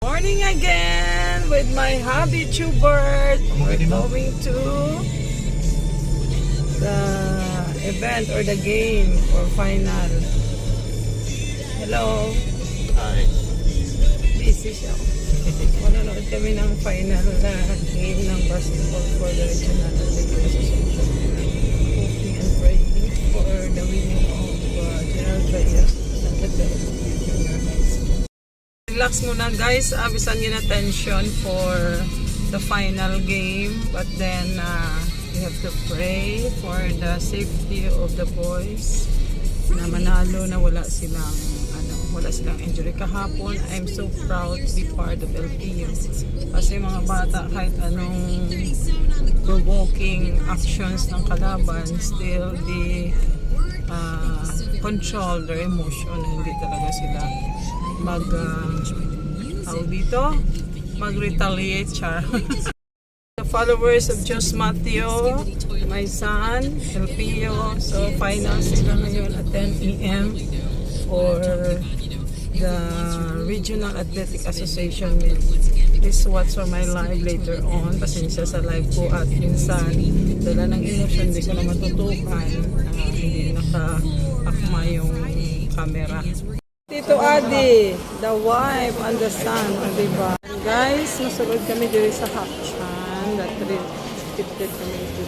Morning again with my hubby Chubert. We're going to the event or the game for final. Hello. Hi. Busy siya. Manonood kami ng final na game ng basketball for the regional athletic association. Hoping and praying for the winning of General Trias and the junior high school. Relax muna guys, abisan nyo na tension for the final game, but then we have to pray for the safety of the boys na manalo, na wala silang injury kahapon. I'm so proud to be part of LPU kasi mga bata, kahit anong provoking actions ng kalaban, still they control their emotion. Hindi talaga sila mag-retaliate, char. The followers of Jose Mateo, my son, LPO, so finals sila ngayon at 10 a.m. for the Regional Athletic Association meet. This what's for my live later on. Pasensya sa live ko at minsan dala ng emotion, hindi ko na matutukan, hindi naka-akma yung camera. Tito Adi, the wife and the son, diba? And guys, nasulod kami dito sa Hakchan, that trip kami dito.